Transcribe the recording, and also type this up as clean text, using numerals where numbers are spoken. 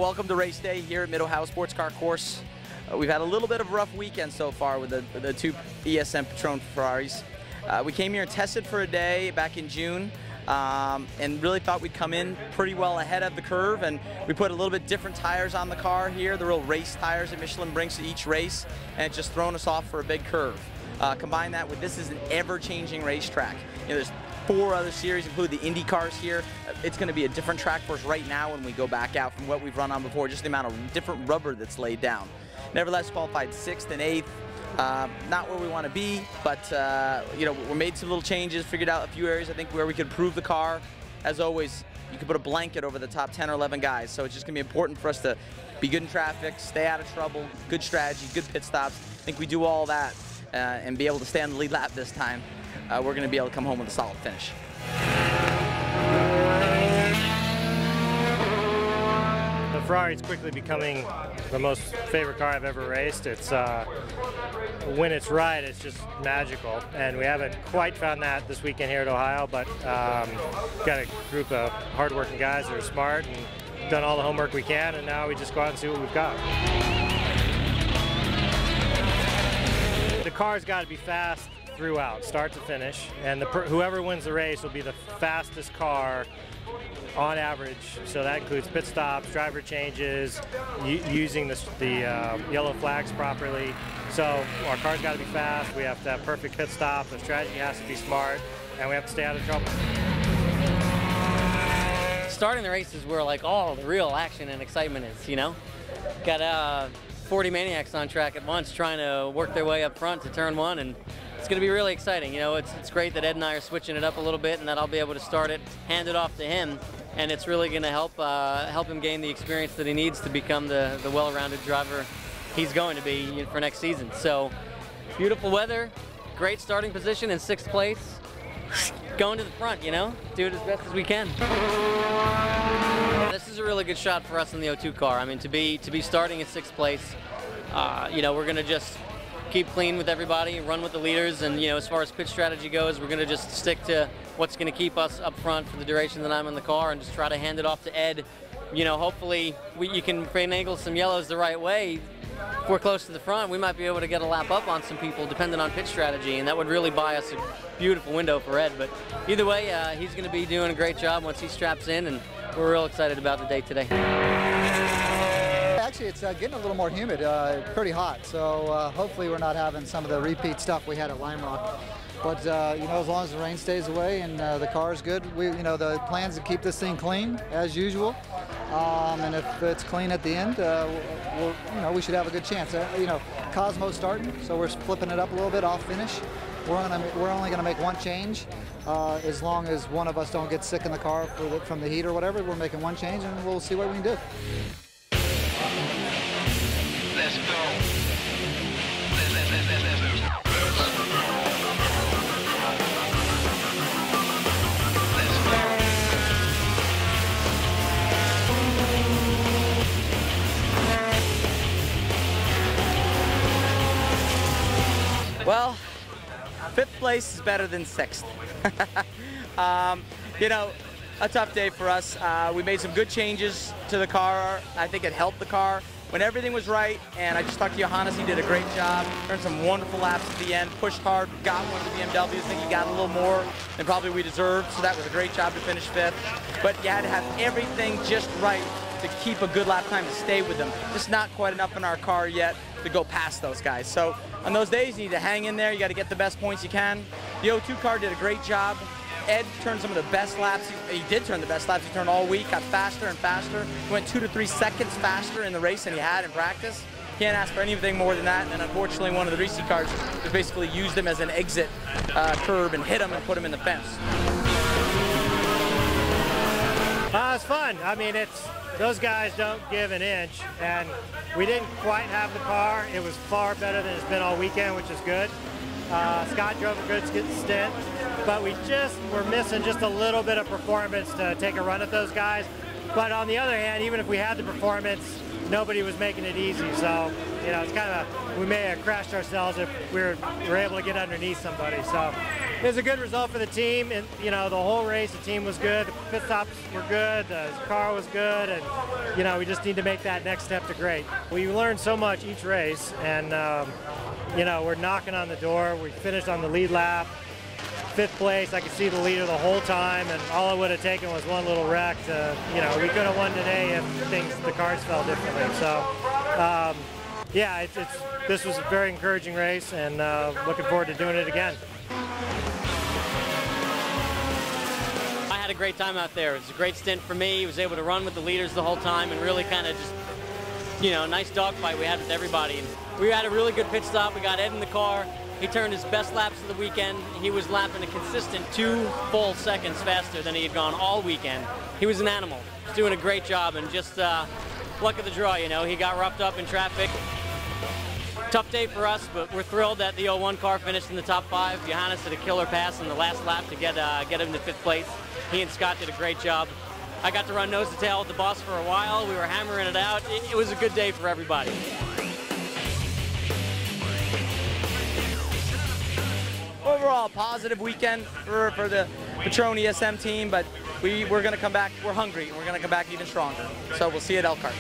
welcome to race day here at Mid-Ohio Sports Car Course. We've had a little bit of a rough weekend so far with the two ESM Patron Ferraris. We came here and tested for a day back in June and really thought we'd come in pretty well ahead of the curve, and we put a little bit different tires on the car here, the real race tires that Michelin brings to each race, and it's just thrown us off for a big curve. Combine that with this is an ever-changing racetrack. You know, there's 4 other series, including the Indy cars here. It's going to be a different track for us right now when we go back out from what we've run on before, just the amount of different rubber that's laid down. Nevertheless, qualified 6th and 8th. Not where we want to be, but you know, we made some little changes, figured out a few areas I think where we could improve the car. As always, you could put a blanket over the top 10 or 11 guys, so it's just going to be important for us to be good in traffic, stay out of trouble, good strategy, good pit stops. I think we do all that and be able to stay on the lead lap this time. We're going to be able to come home with a solid finish. The Ferrari is quickly becoming the most favorite car I've ever raced. It's when it's right, it's just magical, and we haven't quite found that this weekend here at Ohio, but got a group of hardworking guys that are smart and done all the homework we can, and now we just go out and see what we've got. The car's got to be fast throughout, start to finish, and whoever wins the race will be the fastest car on average. So that includes pit stops, driver changes, using the yellow flags properly. So our car's got to be fast, we have to have perfect pit stop, the strategy has to be smart, and we have to stay out of trouble. Starting the race is where like all the real action and excitement is, you know? Got 40 maniacs on track at once trying to work their way up front to turn 1, and it's going to be really exciting. You know, it's great that Ed and I are switching it up a little bit, and that I'll be able to start it, hand it off to him, and it's really going to help him gain the experience that he needs to become the well-rounded driver he's going to be for next season. So, beautiful weather, great starting position in 6th place, going to the front, you know, do it as best as we can. This is a really good shot for us in the O2 car. I mean, to be starting in 6th place, you know, we're going to just keep clean with everybody, run with the leaders, and, you know, as far as pit strategy goes, we're going to just stick to what's going to keep us up front for the duration that I'm in the car and just try to hand it off to Ed. You know, hopefully you can finagle some yellows the right way. If we're close to the front, we might be able to get a lap up on some people depending on pit strategy, and that would really buy us a beautiful window for Ed. But either way, he's going to be doing a great job once he straps in, and we're real excited about the day today. Actually, it's getting a little more humid, pretty hot, so hopefully we're not having some of the repeat stuff we had at Lime Rock. But you know, as long as the rain stays away and the car is good, you know, the plan's to keep this thing clean as usual. And if it's clean at the end, you know, we should have a good chance. You know, Cosmo's starting, so we're flipping it up a little bit off finish. We're only going to make one change. As long as one of us don't get sick in the car from the heat or whatever, we're making one change, and we'll see what we can do. Let's go. Well, 5th place is better than 6th. You know, a tough day for us. We made some good changes to the car. I think it helped the car when everything was right, and I just talked to Johannes. He did a great job, turned some wonderful laps at the end, pushed hard, got one of the BMWs. I think he got a little more than probably we deserved, so that was a great job to finish 5th. But you had to have everything just right to keep a good lap time to stay with them. Just not quite enough in our car yet to go past those guys. So on those days, you need to hang in there. You got to get the best points you can. The O2 car did a great job. Ed turned some of the best laps. He did turn the best laps he turned all week, got faster and faster. He went 2 to 3 seconds faster in the race than he had in practice. Can't ask for anything more than that. And unfortunately, one of the Risi cars just basically used him as an exit curb and hit him and put him in the fence. It's fun. I mean, those guys don't give an inch, and we didn't quite have the car. It was far better than it's been all weekend, which is good. Scott drove a good stint, but we just were missing just a little bit of performance to take a run at those guys. But on the other hand, even if we had the performance, nobody was making it easy. So, you know, it's kind of, we may have crashed ourselves if we were able to get underneath somebody. So It was a good result for the team, and you know, the whole race, the team was good, the pit stops were good, the car was good, and you know, we just need to make that next step to great. We learned so much each race, and you know, we're knocking on the door. We finished on the lead lap, 5th place. I could see the leader the whole time, and all it would have taken was one little wreck to, you know, we could have won today if the cars fell differently. So, yeah, this was a very encouraging race, and looking forward to doing it again. I had a great time out there. It was a great stint for me. I was able to run with the leaders the whole time and really kind of just, you know, a nice dogfight we had with everybody. And we had a really good pit stop. We got Ed in the car. He turned his best laps of the weekend. He was lapping a consistent 2 full seconds faster than he had gone all weekend. He was an animal. He was doing a great job, and just luck of the draw, you know. He got roughed up in traffic. Tough day for us, but we're thrilled that the 01 car finished in the top 5. Johannes did a killer pass in the last lap to get him to 5th place. He and Scott did a great job. I got to run nose to tail with the boss for a while. We were hammering it out. It was a good day for everybody. Overall, positive weekend for the Patron ESM team, but we're going to come back. We're hungry. We're going to come back even stronger. So we'll see you at Elkhart.